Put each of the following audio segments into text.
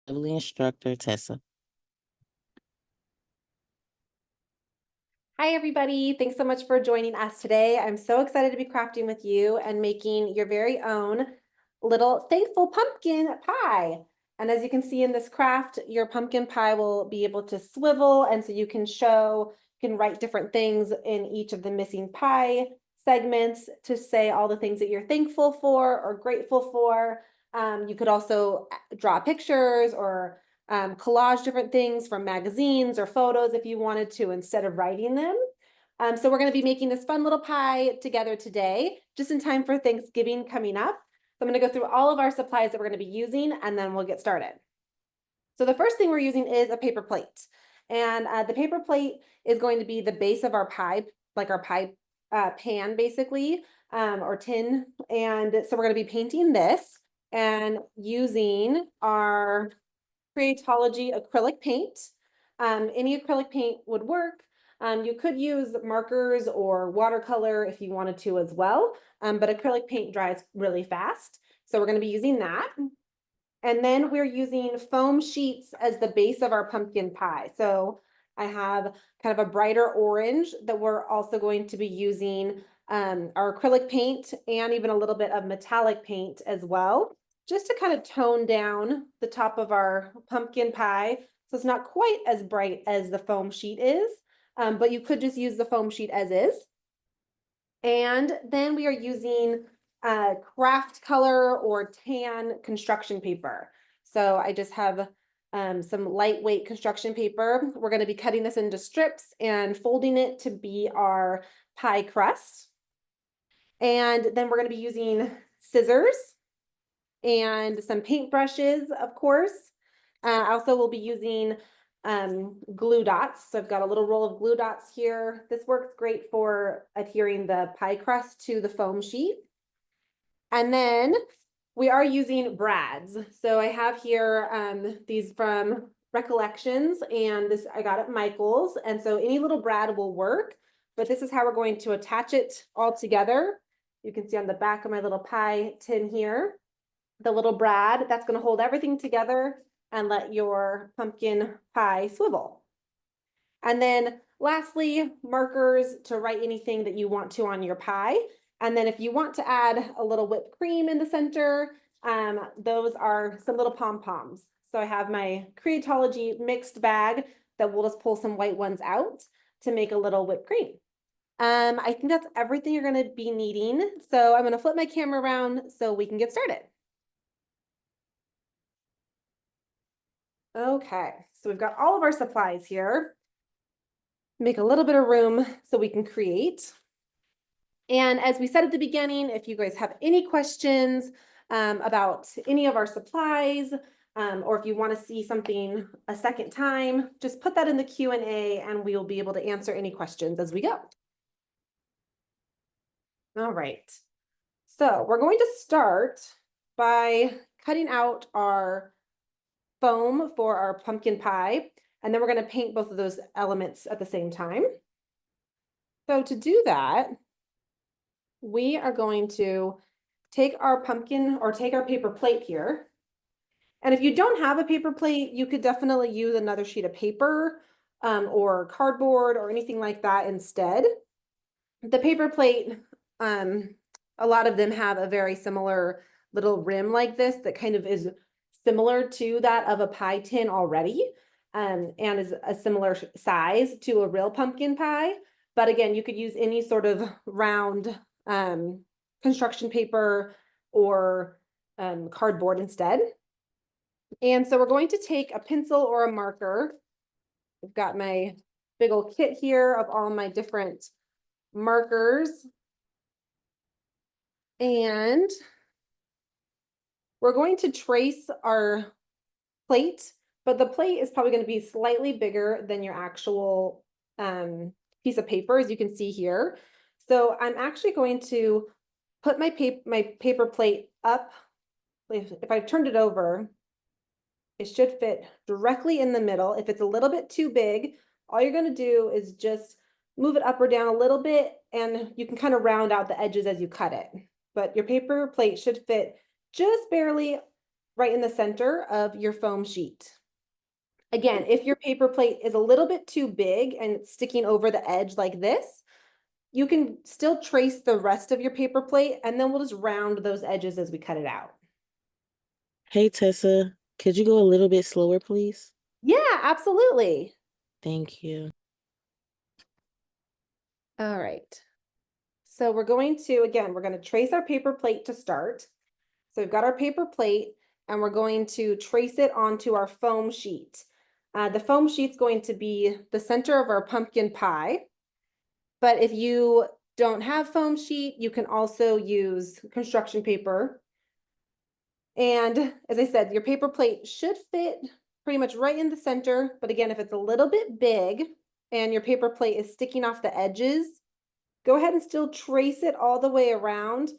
lovely instructor, Tessa. Hi, everybody. Thanks so much for joining us today. I'm so excited to be crafting with you and making your very own little thankful pumpkin pie. And as you can see in this craft, your pumpkin pie will be able to swivel. And so you can write different things in each of the missing pie segments to say all the things that you're thankful for or grateful for. You could also draw pictures or collage different things from magazines or photos if you wanted to instead of writing them. So we're going to be making this fun little pie together today, just in time for Thanksgiving coming up. So I'm going to go through all of our supplies that we're going to be using, and then we'll get started. So the first thing we're using is a paper plate. And the paper plate is going to be the base of our pie, like our pie pan, basically, or tin. And so we're going to be painting this and using our Creatology acrylic paint. Any acrylic paint would work. You could use markers or watercolor if you wanted to as well, but acrylic paint dries really fast. So we're going to be using that. And then we're using foam sheets as the base of our pumpkin pie. So I have kind of a brighter orange that we're also going to be using our acrylic paint and even a little bit of metallic paint as well, just to kind of tone down the top of our pumpkin pie. So it's not quite as bright as the foam sheet is, but you could just use the foam sheet as is. And then we are using Kraft color or tan construction paper. So I just have some lightweight construction paper. We're going to be cutting this into strips and folding it to be our pie crust. And then we're going to be using scissors and some paint brushes, of course. I also will be using glue dots. So I've got a little roll of glue dots here. This works great for adhering the pie crust to the foam sheet. And then we are using brads. So I have here these from Recollections, and this I got at Michael's. And so any little brad will work, but this is how we're going to attach it all together. You can see on the back of my little pie tin here, the little brad that's going to hold everything together and let your pumpkin pie swivel. And then lastly, markers to write anything that you want to on your pie. And then if you want to add a little whipped cream in the center, those are some little pom-poms. So I have my Creatology mixed bag that we'll just pull some white ones out to make a little whipped cream. I think that's everything you're going to be needing. So I'm going to flip my camera around so we can get started. Okay, so we've got all of our supplies here. Make a little bit of room so we can create. And as we said at the beginning, if you guys have any questions about any of our supplies, or if you want to see something a second time, just put that in the Q&A and we will be able to answer any questions as we go. All right, so we're going to start by cutting out our foam for our pumpkin pie, and then we're going to paint both of those elements at the same time. So to do that, we are going to take our pumpkin or take our paper plate here. And if you don't have a paper plate, you could definitely use another sheet of paper or cardboard or anything like that instead. The paper plate, a lot of them have a very similar little rim like this that kind of is similar to that of a pie tin already, and is a similar size to a real pumpkin pie. But again, you could use any sort of round construction paper or cardboard instead. And so we're going to take a pencil or a marker. I've got my big old kit here of all my different markers. And we're going to trace our plate, but the plate is probably going to be slightly bigger than your actual piece of paper, as you can see here. So I'm actually going to put my paper plate up. If I've turned it over, it should fit directly in the middle. If it's a little bit too big, all you're going to do is just move it up or down a little bit, and you can kind of round out the edges as you cut it. But your paper plate should fit just barely right in the center of your foam sheet. Again, if your paper plate is a little bit too big and it's sticking over the edge like this, you can still trace the rest of your paper plate, and then we'll just round those edges as we cut it out. Hey Tessa, could you go a little bit slower, please? Yeah, absolutely. Thank you. All right. So we're going to, again, we're going to trace our paper plate to start. So we've got our paper plate and we're going to trace it onto our foam sheet. The foam sheet's going to be the center of our pumpkin pie. But if you don't have foam sheet, you can also use construction paper. And as I said, your paper plate should fit pretty much right in the center. But again, if it's a little bit big and your paper plate is sticking off the edges, go ahead and still trace it all the way around.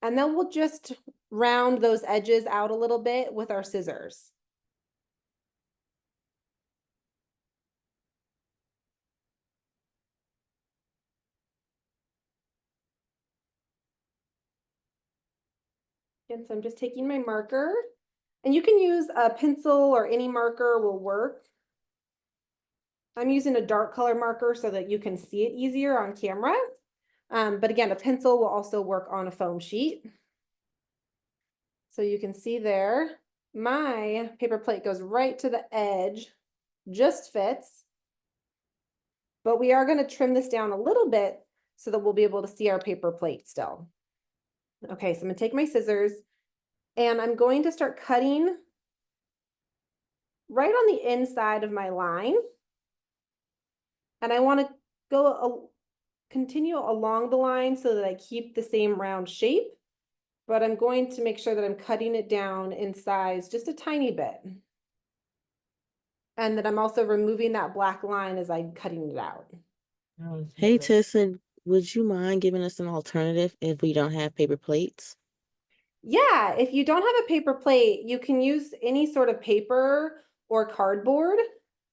And then we'll just round those edges out a little bit with our scissors. And so I'm just taking my marker, and you can use a pencil or any marker will work. I'm using a dark color marker so that you can see it easier on camera. But again, a pencil will also work on a foam sheet. So you can see there, my paper plate goes right to the edge, just fits. But we are going to trim this down a little bit so that we'll be able to see our paper plate still. Okay, so I'm going to take my scissors and I'm going to start cutting right on the inside of my line. And I want to continue along the line so that I keep the same round shape, but I'm going to make sure that I'm cutting it down in size just a tiny bit. And that I'm also removing that black line as I'm cutting it out. Hey Tessa, would you mind giving us an alternative if we don't have paper plates? Yeah, if you don't have a paper plate, you can use any sort of paper or cardboard.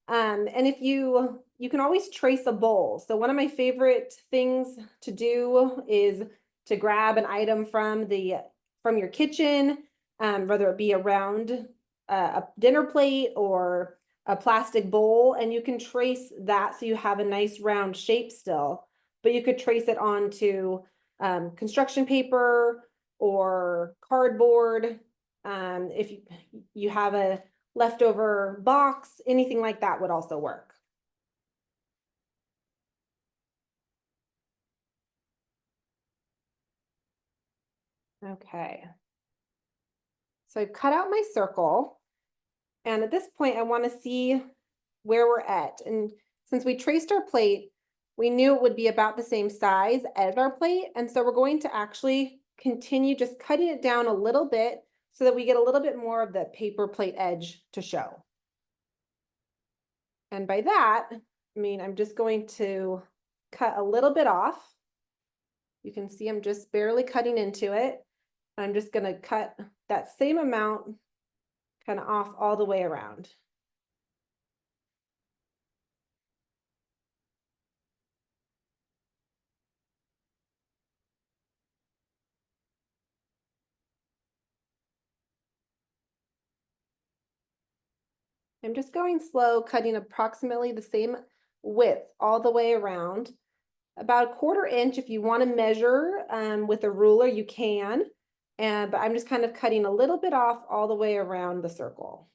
And if you can always trace a bowl. So one of my favorite things to do is to grab an item from your kitchen, whether it be a round a dinner plate or a plastic bowl, and you can trace that so you have a nice round shape still. But you could trace it onto construction paper or cardboard. If you have a leftover box, anything like that would also work. Okay. So I've cut out my circle. And at this point, I want to see where we're at. And since we traced our plate, we knew it would be about the same size as our plate. And so we're going to actually continue just cutting it down a little bit so that we get a little bit more of the paper plate edge to show. And by that, I mean, I'm just going to cut a little bit off. You can see I'm just barely cutting into it. I'm just going to cut that same amount kind of off all the way around. I'm just going slow, cutting approximately the same width all the way around. About a 1/4 inch, if you want to measure with a ruler, you can. But I'm just kind of cutting a little bit off all the way around the circle.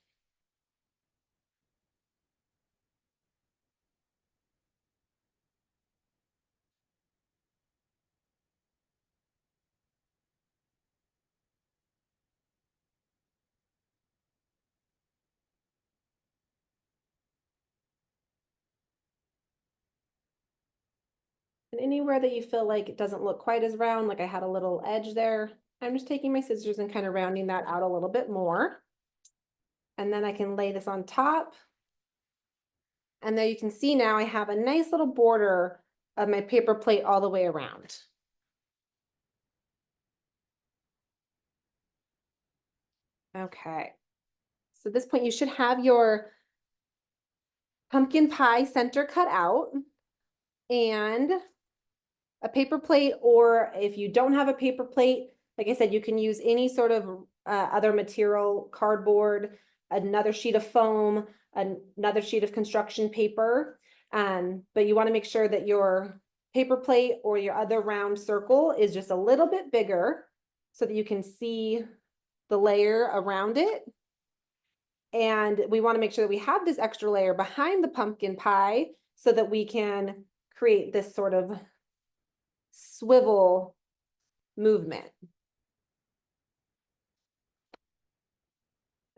And anywhere that you feel like it doesn't look quite as round, like I had a little edge there, I'm just taking my scissors and kind of rounding that out a little bit more. And then I can lay this on top. And there you can see now I have a nice little border of my paper plate all the way around. Okay. So at this point you should have your pumpkin pie center cut out and a paper plate, or if you don't have a paper plate, like I said, you can use any sort of other material, cardboard, another sheet of foam, another sheet of construction paper. But you want to make sure that your paper plate or your other round circle is just a little bit bigger so that you can see the layer around it. And we want to make sure that we have this extra layer behind the pumpkin pie so that we can create this sort of swivel movement.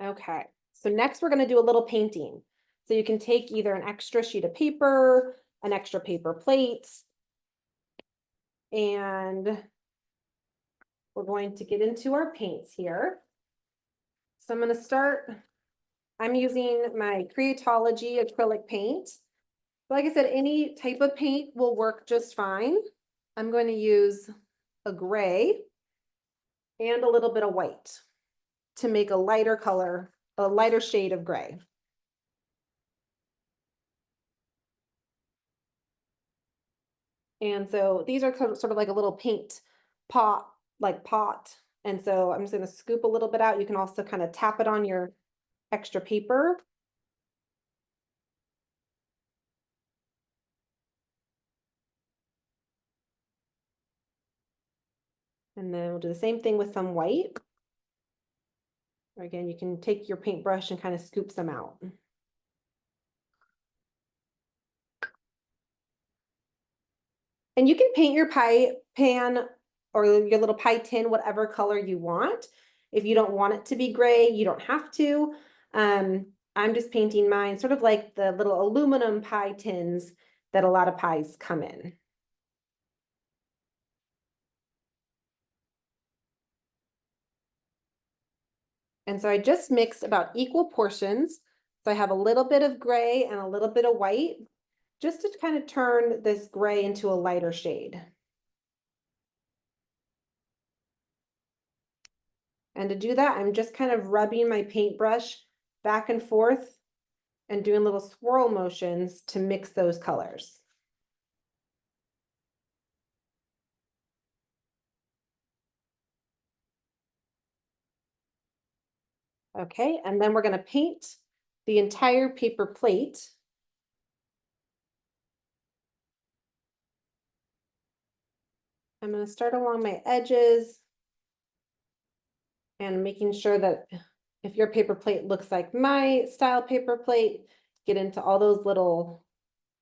Okay, so next we're going to do a little painting. So you can take either an extra sheet of paper, an extra paper plate, and we're going to get into our paints here. So I'm going to start, I'm using my Creatology acrylic paint. Like I said, any type of paint will work just fine. I'm going to use a gray and a little bit of white to make a lighter color, a lighter shade of gray. And so these are sort of like a little paint pot, pot. And so I'm just going to scoop a little bit out. You can also kind of tap it on your extra paper. And then we'll do the same thing with some white. Or again, you can take your paintbrush and kind of scoop some out. And you can paint your pie pan or your little pie tin whatever color you want. If you don't want it to be gray, you don't have to. I'm just painting mine sort of like the little aluminum pie tins that a lot of pies come in. And so I just mixed about equal portions. So I have a little bit of gray and a little bit of white, just to kind of turn this gray into a lighter shade. And to do that, I'm just kind of rubbing my paintbrush back and forth and doing little swirl motions to mix those colors. Okay, and then we're going to paint the entire paper plate. I'm going to start along my edges and making sure that if your paper plate looks like my style paper plate, get into all those little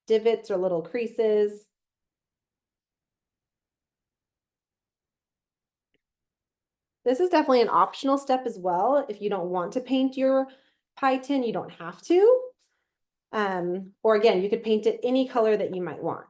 divots or little creases. This is definitely an optional step as well. If you don't want to paint your pie tin, you don't have to. Or again, you could paint it any color that you might want.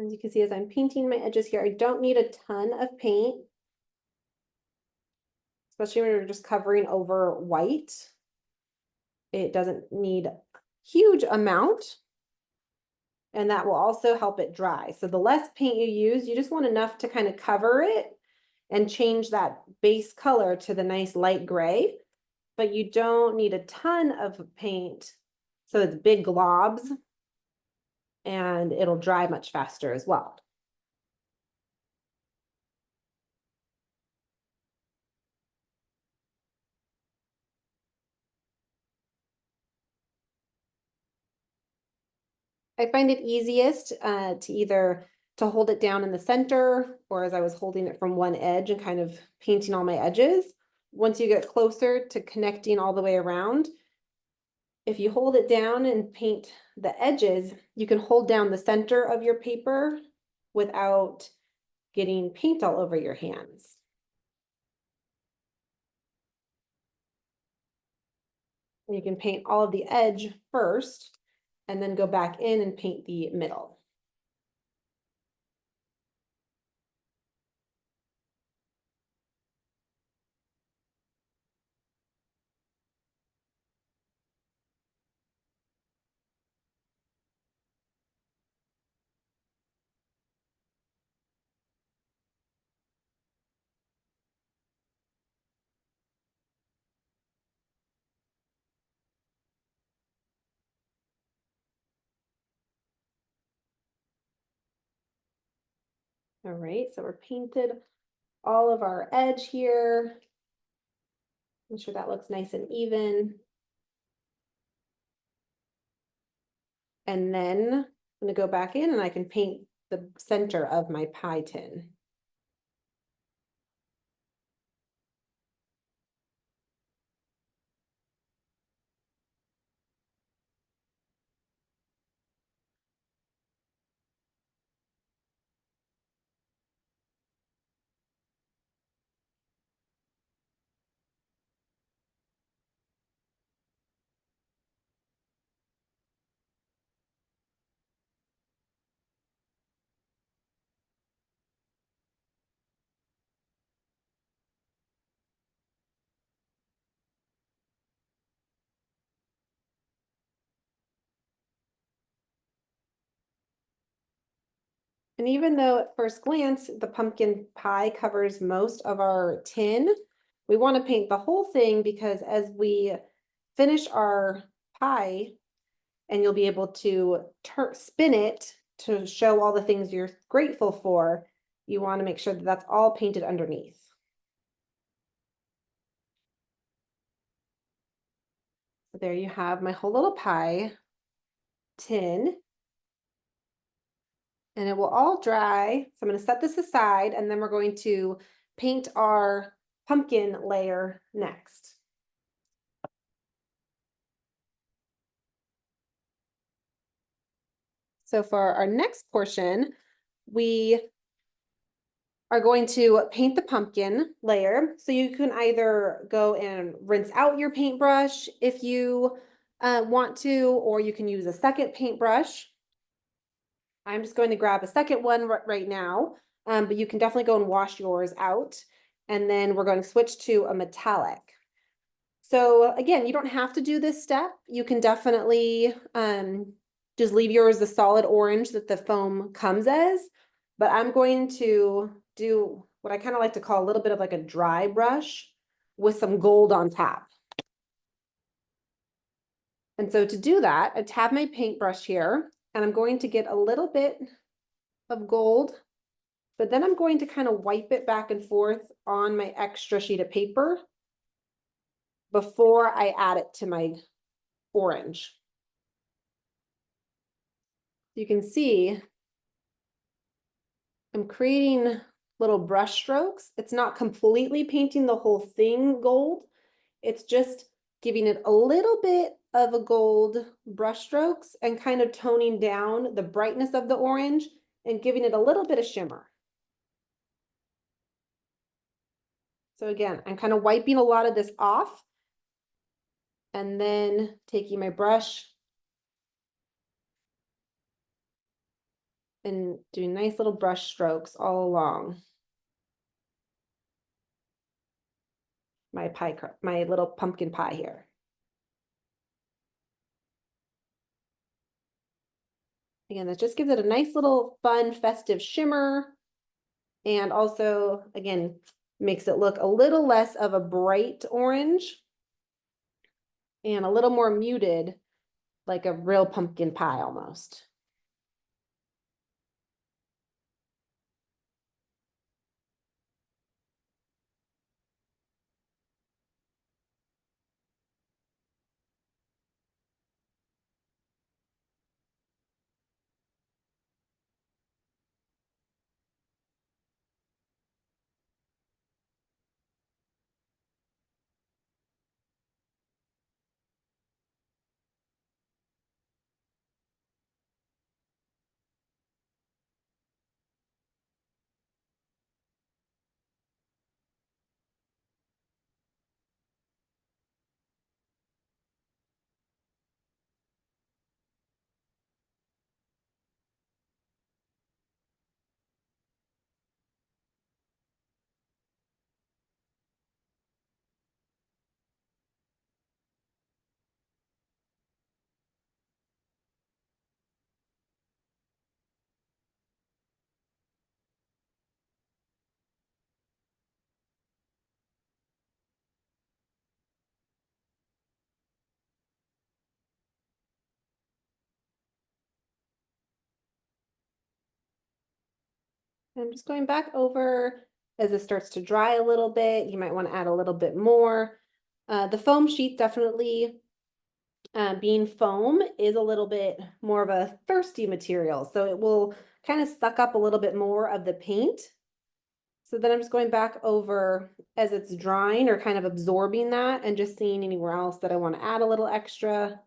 As you can see, as I'm painting my edges here, I don't need a ton of paint, especially when you're just covering over white. It doesn't need a huge amount, and that will also help it dry. So the less paint you use, you just want enough to kind of cover it and change that base color to the nice light gray, but you don't need a ton of paint. So it's big globs and it'll dry much faster as well. I find it easiest to either to hold it down in the center or as I was holding it from one edge and kind of painting all my edges. Once you get closer to connecting all the way around, if you hold it down and paint the edges, you can hold down the center of your paper without getting paint all over your hands. And you can paint all of the edge first and then go back in and paint the middle. All right, so we're painted all of our edge here. Make sure that looks nice and even. And then I'm gonna go back in and I can paint the center of my pie tin. And even though at first glance, the pumpkin pie covers most of our tin, we want to paint the whole thing because as we finish our pie, and you'll be able to spin it to show all the things you're grateful for, you want to make sure that that's all painted underneath. So there you have my whole little pie tin. And it will all dry. So I'm going to set this aside and then we're going to paint our pumpkin layer next. So for our next portion, we are going to paint the pumpkin layer. So you can either go and rinse out your paintbrush if you want to, or you can use a second paintbrush. I'm just going to grab a second one right now, but you can definitely go and wash yours out. And then we're going to switch to a metallic. So again, you don't have to do this step. You can definitely just leave yours the solid orange that the foam comes as, but I'm going to do what I kind of like to call a little bit of like a dry brush with some gold on top. And so to do that, I have my paintbrush here and I'm going to get a little bit of gold, but then I'm going to kind of wipe it back and forth on my extra sheet of paper before I add it to my orange. You can see I'm creating little brush strokes. It's not completely painting the whole thing gold. It's just giving it a little bit of a gold brush strokes and kind of toning down the brightness of the orange and giving it a little bit of shimmer. So again, I'm kind of wiping a lot of this off and then taking my brush and doing nice little brush strokes all along my little pumpkin pie here. Again, that just gives it a nice little fun festive shimmer. And also, again, makes it look a little less of a bright orange and a little more muted, like a real pumpkin pie almost. I'm just going back over as it starts to dry a little bit. You might want to add a little bit more. The foam sheet definitely, being foam, is a little bit more of a thirsty material. So it will kind of suck up a little bit more of the paint. So then I'm just going back over as it's drying or kind of absorbing that and just seeing anywhere else that I want to add a little extra.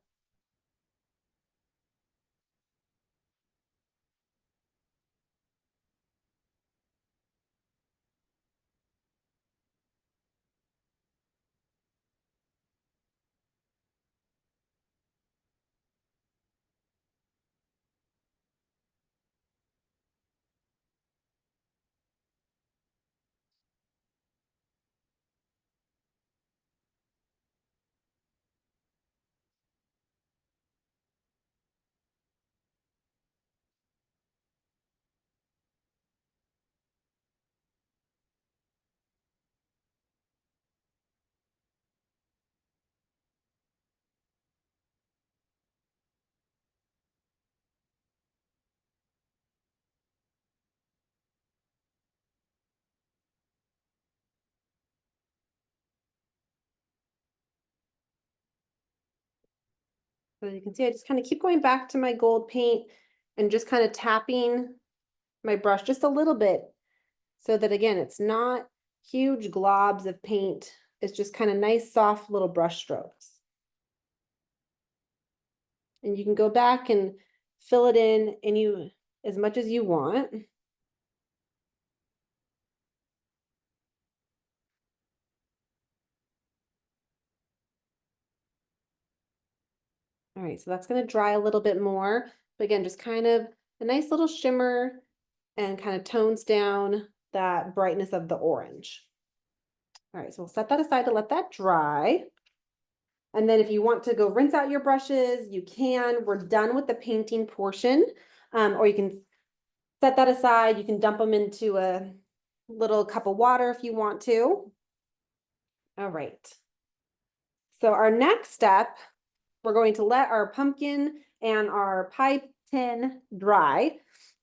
So you can see I just kind of keep going back to my gold paint and just kind of tapping my brush just a little bit so that, again, it's not huge globs of paint. It's just kind of nice, soft little brush strokes. And you can go back and fill it in as much as you want. All right, so that's going to dry a little bit more. But again, just kind of a nice little shimmer and kind of tones down that brightness of the orange. All right, so we'll set that aside to let that dry. And then if you want to go rinse out your brushes, you can. We're done with the painting portion. Or you can set that aside. You can dump them into a little cup of water if you want to. All right. So our next step, we're going to let our pumpkin and our pie tin dry.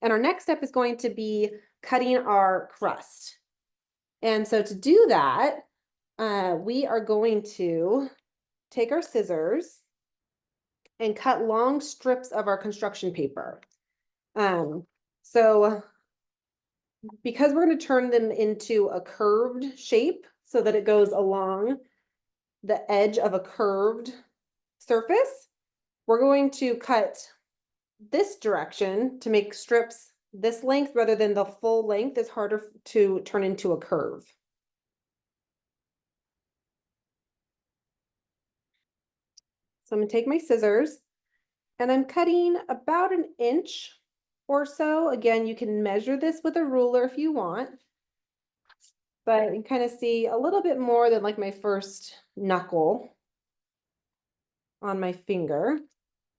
And our next step is going to be cutting our crust. And so to do that, we are going to take our scissors and cut long strips of our construction paper. So because we're going to turn them into a curved shape so that it goes along the edge of a curved surface, we're going to cut this direction to make strips this length rather than the full length. Is harder to turn into a curve. So I'm going to take my scissors and I'm cutting about 1 inch or so. Again, you can measure this with a ruler if you want, but you can kind of see a little bit more than like my first knuckle on my finger.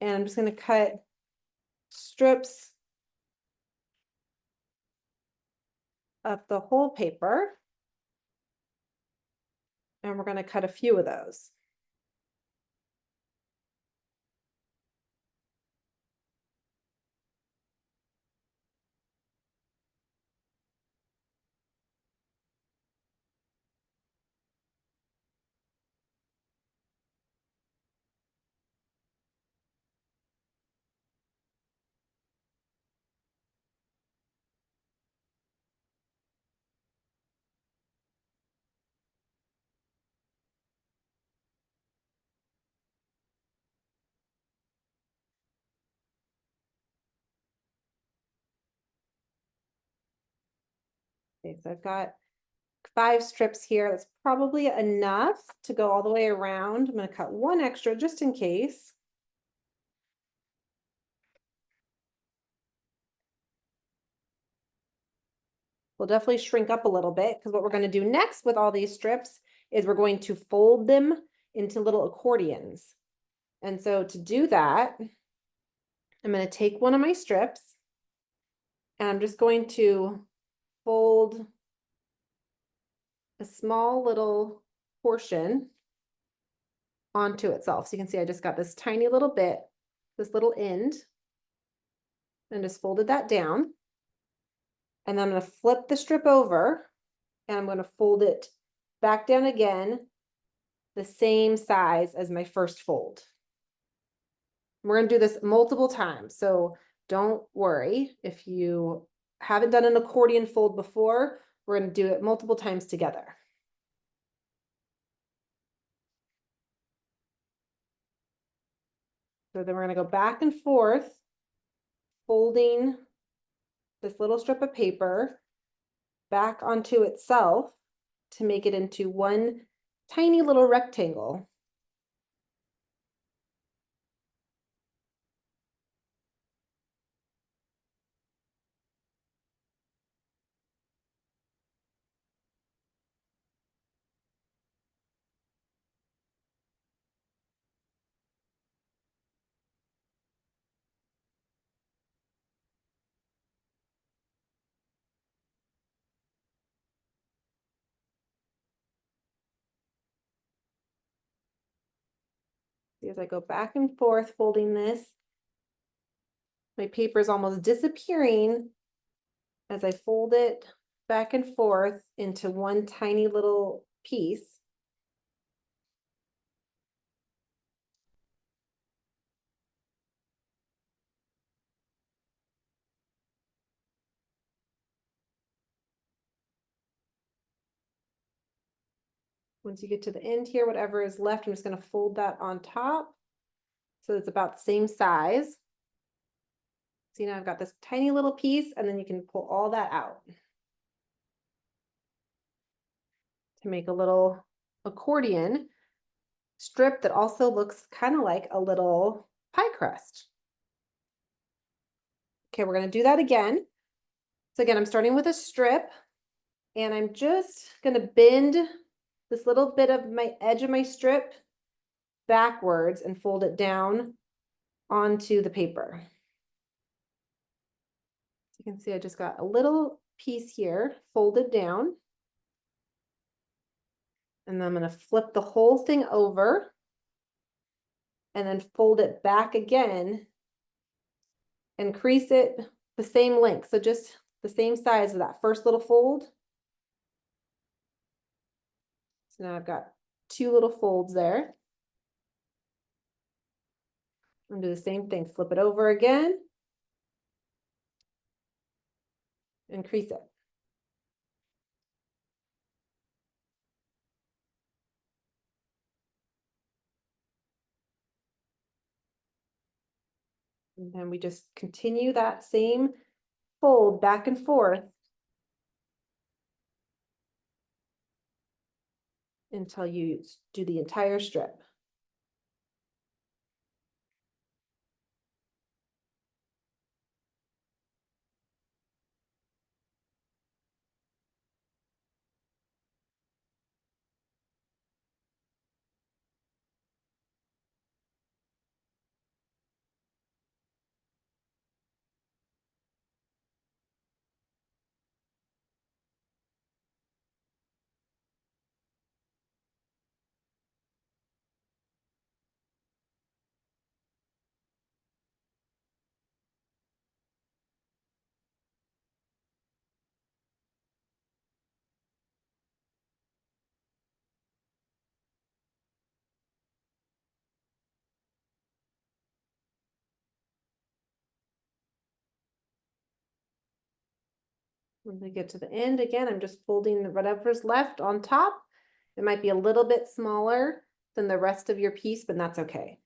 And I'm just going to cut strips of the whole paper. And we're going to cut a few of those. Okay, so I've got 5 strips here. That's probably enough to go all the way around. I'm going to cut 1 extra just in case. We'll definitely shrink up a little bit because what we're going to do next with all these strips is we're going to fold them into little accordions. And so to do that, I'm going to take one of my strips and I'm just going to fold a small little portion onto itself. So you can see I just got this tiny little bit, this little end, and just folded that down. And then I'm going to flip the strip over and I'm going to fold it back down again, the same size as my first fold. We're going to do this multiple times, so don't worry if you haven't done an accordion fold before. We're going to do it multiple times together. So then we're going to go back and forth, folding this little strip of paper back onto itself to make it into one tiny little rectangle. See, as I go back and forth folding this, my paper is almost disappearing as I fold it back and forth into one tiny little piece. Once you get to the end here, whatever is left, I'm just going to fold that on top. So it's about the same size. See, now I've got this tiny little piece, and then you can pull all that out to make a little accordion strip that also looks kind of like a little pie crust. Okay, we're going to do that again. So again, I'm starting with a strip, and I'm just going to bend this little bit of my edge of my strip backwards and fold it down onto the paper. So you can see I just got a little piece here folded down. And then I'm going to flip the whole thing over and then fold it back again and crease it the same length. So just the same size of that first little fold. So now I've got two little folds there. I'm gonna do the same thing, flip it over again and crease it. And then we just continue that same fold back and forth until you do the entire strip. When we get to the end, again, I'm just folding whatever's left on top. It might be a little bit smaller than the rest of your piece, but that's okay.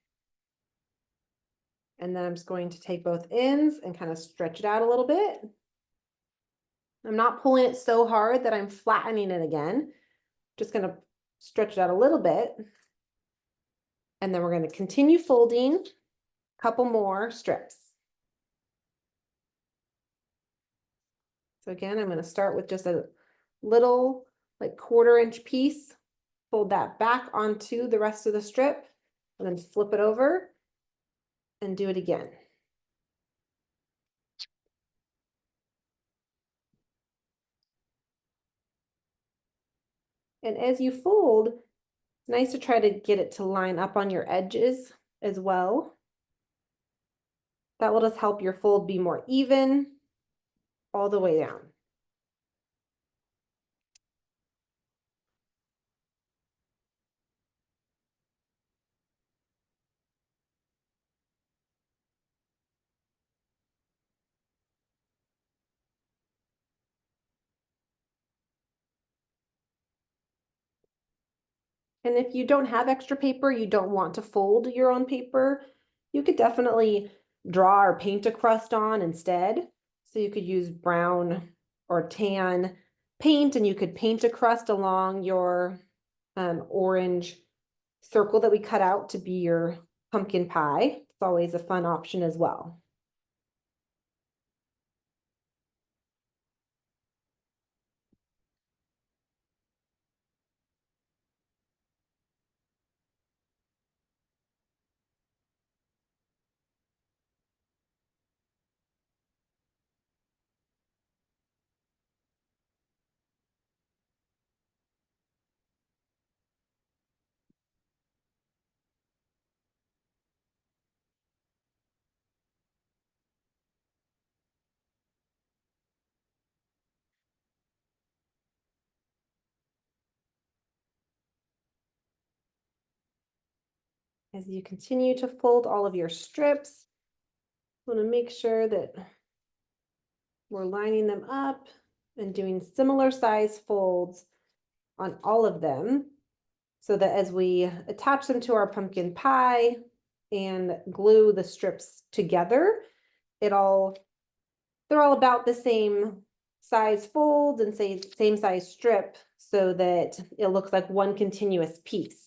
And then I'm just going to take both ends and kind of stretch it out a little bit. I'm not pulling it so hard that I'm flattening it again. Just going to stretch it out a little bit. And then we're going to continue folding a couple more strips. So again, I'm going to start with just a little like 1/4 inch piece, fold that back onto the rest of the strip, and then flip it over and do it again. And as you fold, it's nice to try to get it to line up on your edges as well. That will just help your fold be more even all the way down. And if you don't have extra paper, you don't want to fold your own paper, you could definitely draw or paint a crust on instead. So you could use brown or tan paint, and you could paint a crust along your orange circle that we cut out to be your pumpkin pie. It's always a fun option as well. As you continue to fold all of your strips, you want to make sure that we're lining them up and doing similar size folds on all of them, so that as we attach them to our pumpkin pie and glue the strips together, they're all about the same size fold and same size strip, so that it looks like one continuous piece.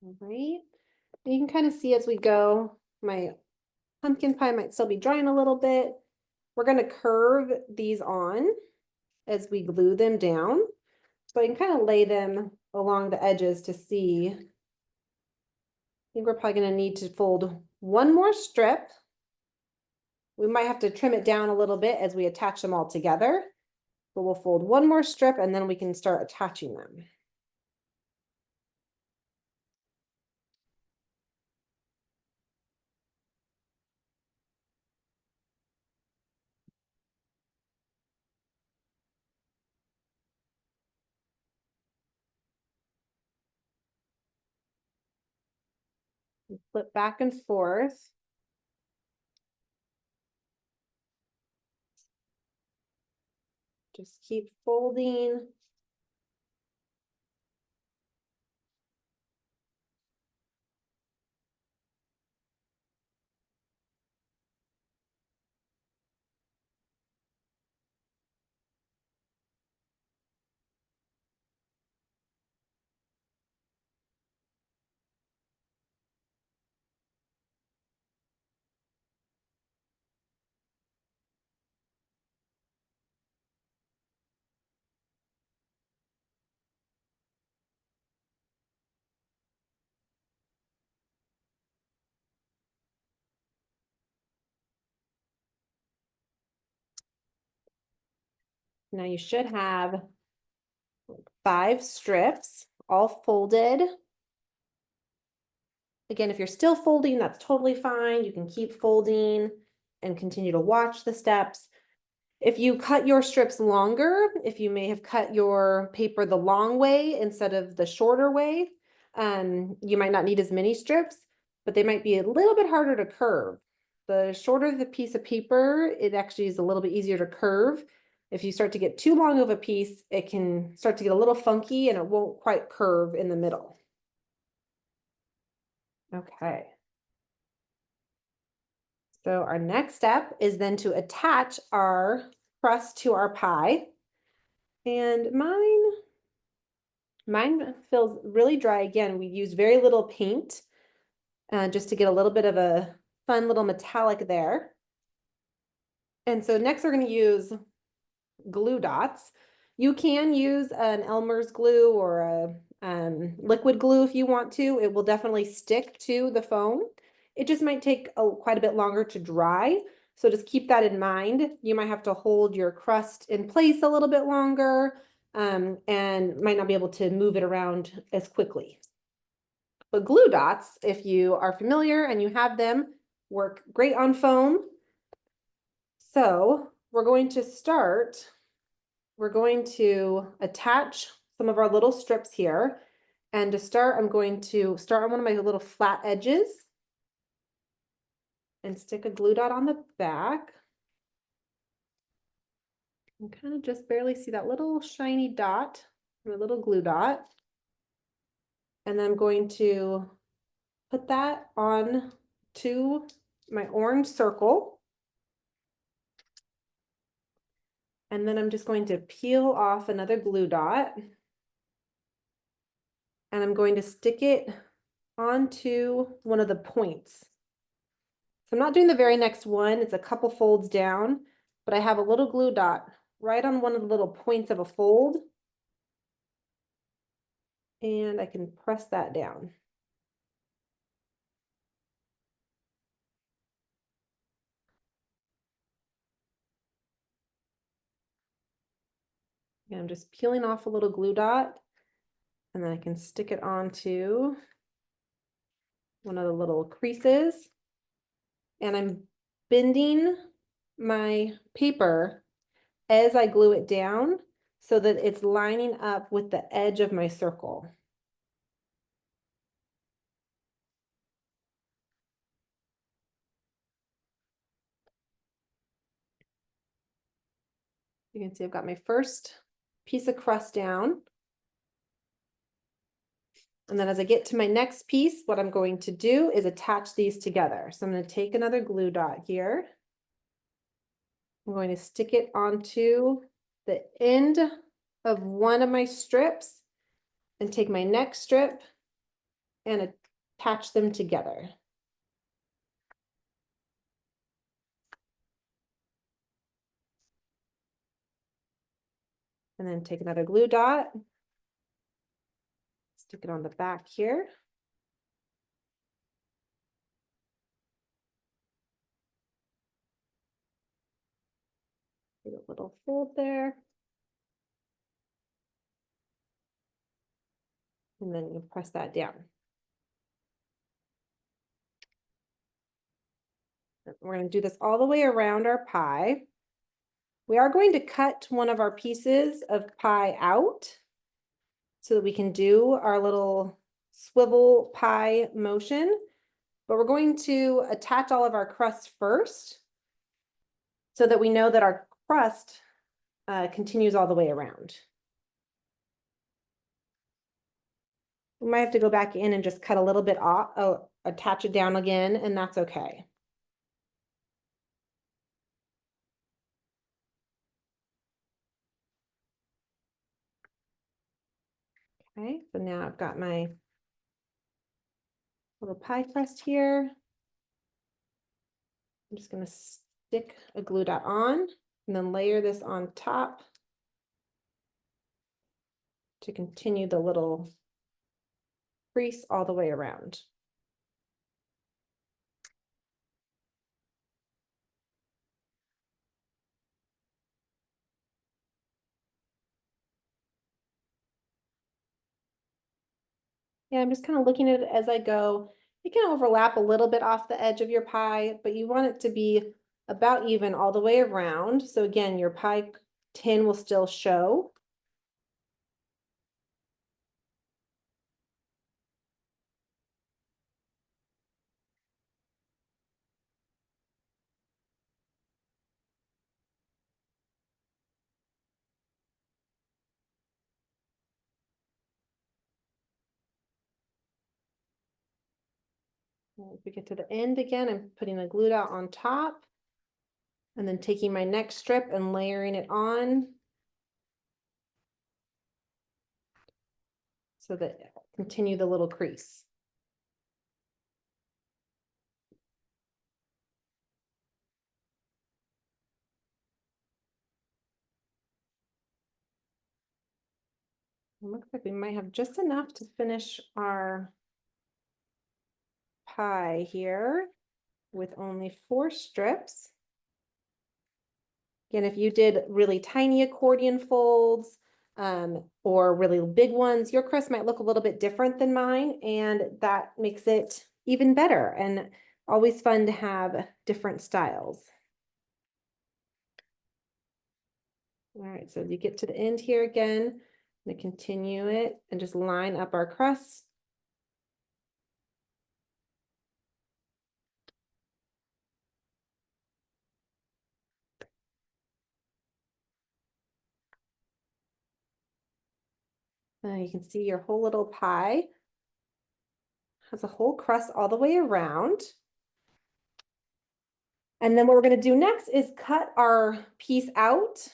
All right, you can kind of see as we go, my pumpkin pie might still be drying a little bit. We're going to curve these on as we glue them down. So I can kind of lay them along the edges to see. I think we're probably going to need to fold one more strip. We might have to trim it down a little bit as we attach them all together, but we'll fold one more strip and then we can start attaching them. Flip back and forth. Just keep folding. Now you should have 5 strips all folded. Again, if you're still folding, that's totally fine. You can keep folding and continue to watch the steps. If you cut your strips longer, if you may have cut your paper the long way instead of the shorter way, you might not need as many strips, but they might be a little bit harder to curve. The shorter the piece of paper, it actually is a little bit easier to curve. If you start to get too long of a piece, it can start to get a little funky and it won't quite curve in the middle. Okay. So our next step is then to attach our crust to our pie. And mine feels really dry. Again, we use very little paint just to get a little bit of a fun little metallic there. And so next we're going to use glue dots. You can use an Elmer's glue or a liquid glue if you want to. It will definitely stick to the foam. It just might take quite a bit longer to dry. So just keep that in mind. You might have to hold your crust in place a little bit longer and might not be able to move it around as quickly. But glue dots, if you are familiar and you have them, work great on foam. So we're going to attach some of our little strips here. And to start, I'm going to start on one of my little flat edges and stick a glue dot on the back. And kind of just barely see that little shiny dot, or a little glue dot. And then I'm going to put that on to my orange circle. And then I'm just going to peel off another glue dot. And I'm going to stick it onto one of the points. So I'm not doing the very next one, it's a couple folds down, but I have a little glue dot right on one of the little points of a fold. And I can press that down. And I'm just peeling off a little glue dot, and then I can stick it onto one of the little creases. And I'm bending my paper as I glue it down so that it's lining up with the edge of my circle. You can see I've got my first piece of crust down. And then as I get to my next piece, what I'm going to do is attach these together. So I'm going to take another glue dot here. I'm going to stick it onto the end of one of my strips and take my next strip and attach them together. And then take another glue dot, stick it on the back here. Get a little fold there. And then you press that down. We're going to do this all the way around our pie. We are going to cut one of our pieces of pie out so that we can do our little swivel pie motion, but we're going to attach all of our crust first so that we know that our crust continues all the way around. We might have to go back in and just cut a little bit off, attach it down again, and that's okay. Okay, so now I've got my little pie crust here. I'm just going to stick a glue dot on and then layer this on top to continue the little crease all the way around. Yeah, I'm just kind of looking at it as I go. It can overlap a little bit off the edge of your pie, but you want it to be about even all the way around. So again, your pie tin will still show. If we get to the end again, I'm putting a glue dot on top and then taking my next strip and layering it on so that continue the little crease. It looks like we might have just enough to finish our pie here with only 4 strips. Again, if you did really tiny accordion folds or really big ones, your crust might look a little bit different than mine, and that makes it even better and always fun to have different styles. All right, so as you get to the end here again, I'm gonna continue it and just line up our crust. You can see your whole little pie has a whole crust all the way around. And then what we're going to do next is cut our piece out.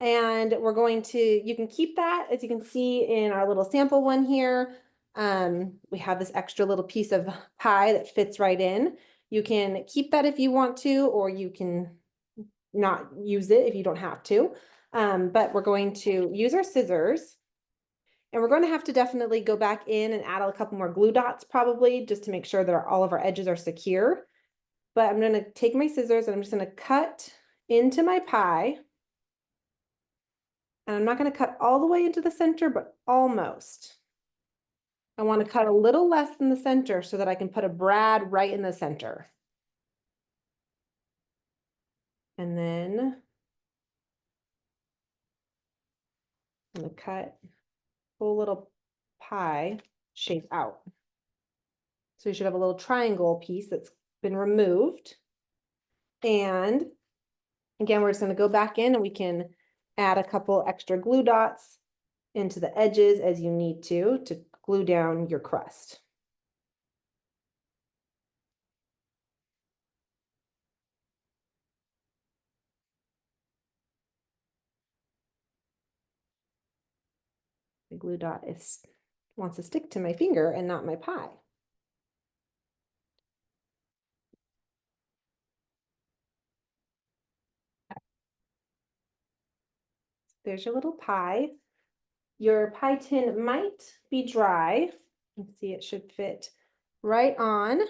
And we're going to, you can keep that, as you can see in our little sample one here. We have this extra little piece of pie that fits right in. You can keep that if you want to, or you can not use it if you don't have to. But we're going to use our scissors. And we're going to have to definitely go back in and add a couple more glue dots probably, just to make sure that all of our edges are secure. But I'm going to take my scissors and I'm just going to cut into my pie. And I'm not going to cut all the way into the center, but almost. I want to cut a little less than the center so that I can put a brad right in the center. And then I'm going to cut a whole little pie shape out. So you should have a little triangle piece that's been removed. And again, we're just going to go back in and we can add a couple extra glue dots into the edges as you need to glue down your crust. The glue dot wants to stick to my finger and not my pie. There's your little pie. Your pie tin might be dry. You can see it should fit right on.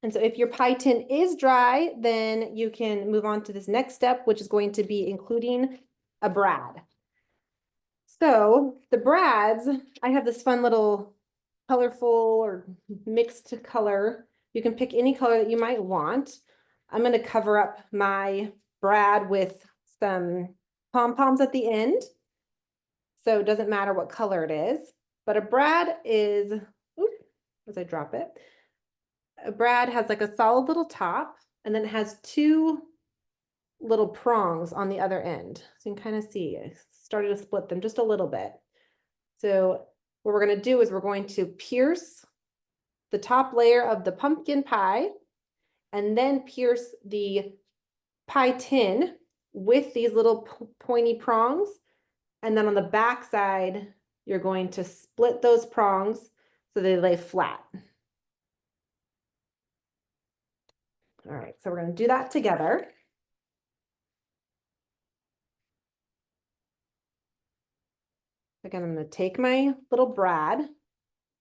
And so if your pie tin is dry, then you can move on to this next step, which is going to be including a brad. So the brads, I have this fun little colorful or mixed color. You can pick any color that you might want. I'm going to cover up my brad with some pom-poms at the end. So it doesn't matter what color it is, but a brad is, oops, as I drop it, a brad has like a solid little top, and then it has 2 little prongs on the other end. So you can kind of see, I started to split them just a little bit. So what we're going to do is we're going to pierce the top layer of the pumpkin pie and then pierce the pie tin with these little pointy prongs. And then on the back side, you're going to split those prongs so they lay flat. All right, so we're going to do that together. Again, I'm going to take my little brad and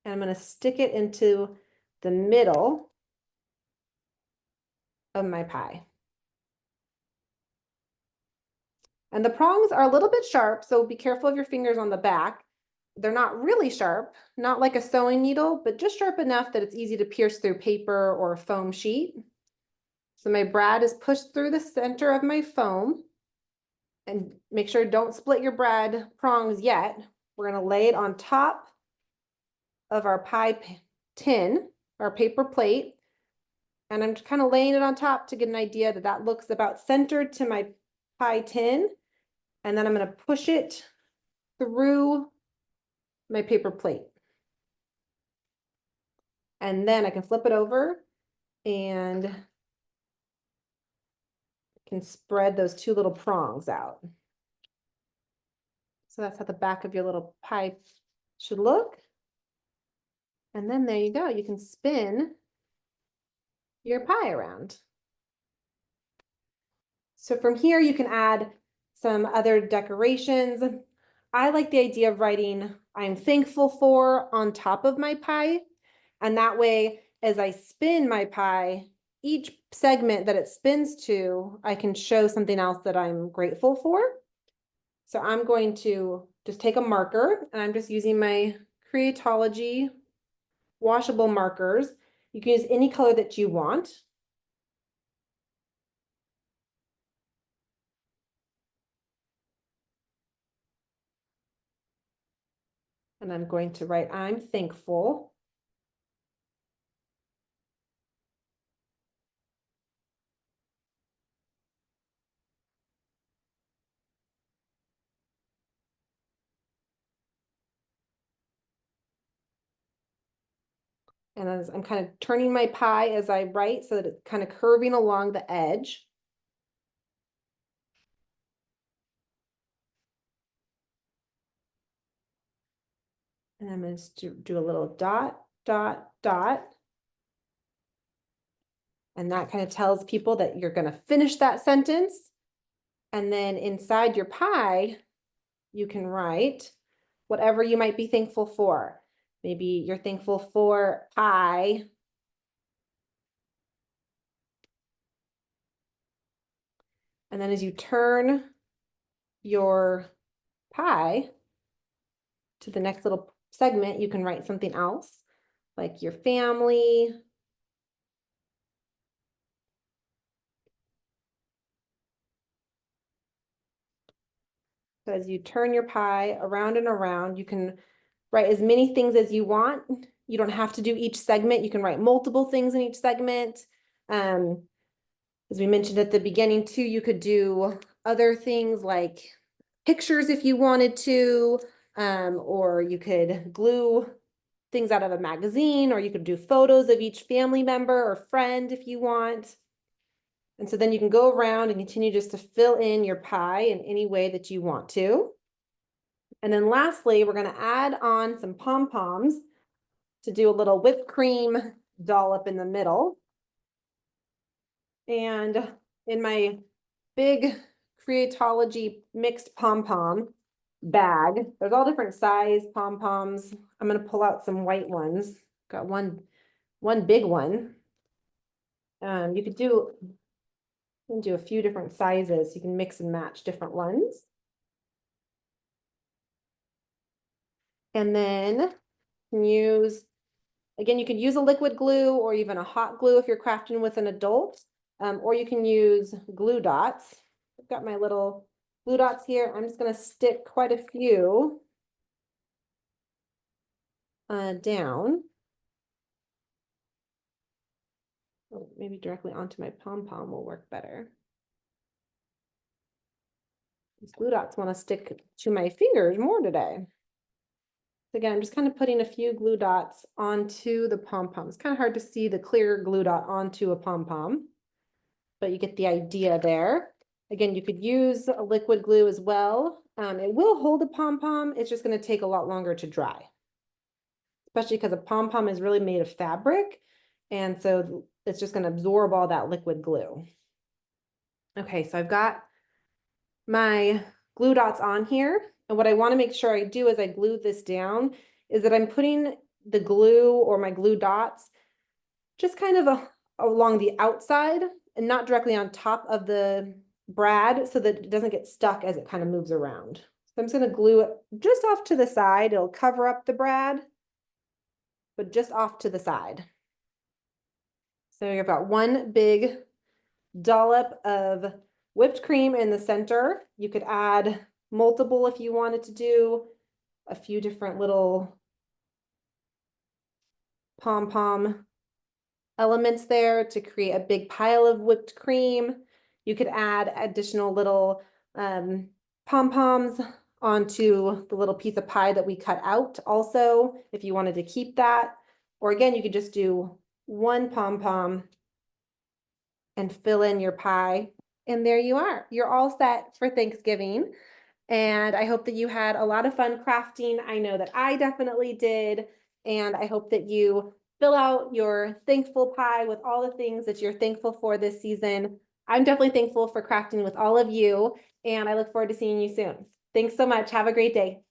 I'm going to stick it into the middle of my pie. And the prongs are a little bit sharp, so be careful of your fingers on the back. They're not really sharp, not like a sewing needle, but just sharp enough that it's easy to pierce through paper or a foam sheet. So my brad is pushed through the center of my foam. And make sure don't split your brad prongs yet. We're going to lay it on top of our pie tin, our paper plate. And I'm just kind of laying it on top to get an idea that that looks about centered to my pie tin. And then I'm going to push it through my paper plate. And then I can flip it over and can spread those 2 little prongs out. So that's how the back of your little pie should look. And then there you go. You can spin your pie around. So from here, you can add some other decorations. I like the idea of writing "I'm thankful for" on top of my pie. And that way, as I spin my pie, each segment that it spins to, I can show something else that I'm grateful for. So I'm going to just take a marker, and I'm just using my Creatology washable markers. You can use any color that you want. And I'm going to write "I'm thankful." And as I'm kind of turning my pie as I write so that it's kind of curving along the edge. And I'm going to do a little dot, dot, dot. And that kind of tells people that you're going to finish that sentence. And then inside your pie, you can write whatever you might be thankful for. Maybe you're thankful for pie. And then as you turn your pie to the next little segment, you can write something else, like your family. So as you turn your pie around and around, you can write as many things as you want. You don't have to do each segment. You can write multiple things in each segment. As we mentioned at the beginning too, you could do other things like pictures if you wanted to, or you could glue things out of a magazine, or you could do photos of each family member or friend if you want. And so then you can go around and continue just to fill in your pie in any way that you want to. And then lastly, we're going to add on some pom-poms to do a little whipped cream dollop in the middle. And in my big Creatology mixed pom-pom bag, there's all different size pom-poms. I'm going to pull out some white ones. Got one big one. You could do a few different sizes. You can mix and match different ones. And then again, you could use a liquid glue or even a hot glue if you're crafting with an adult, or you can use glue dots. I've got my little glue dots here. I'm just going to stick quite a few down. Oh, maybe directly onto my pom-pom will work better. These glue dots want to stick to my fingers more today. Again, I'm just kind of putting a few glue dots onto the pom-pom. It's kind of hard to see the clear glue dot onto a pom-pom, but you get the idea there. Again, you could use a liquid glue as well. It will hold a pom-pom. It's just going to take a lot longer to dry, especially because a pom-pom is really made of fabric. And so it's just going to absorb all that liquid glue. Okay, so I've got my glue dots on here. And what I want to make sure I do as I glue this down is that I'm putting the glue or my glue dots just kind of along the outside and not directly on top of the brad so that it doesn't get stuck as it kind of moves around. So I'm just going to glue it just off to the side. It'll cover up the brad, but just off to the side. So you've got one big dollop of whipped cream in the center. You could add multiple if you wanted to do a few different little pom-pom elements there to create a big pile of whipped cream. You could add additional little pom-poms onto the little piece of pie that we cut out also, if you wanted to keep that. Or again, you could just do one pom-pom and fill in your pie. And there you are. You're all set for Thanksgiving. And I hope that you had a lot of fun crafting. I know that I definitely did. And I hope that you fill out your thankful pie with all the things that you're thankful for this season. I'm definitely thankful for crafting with all of you. and I look forward to seeing you soon. Thanks so much. Have a great day.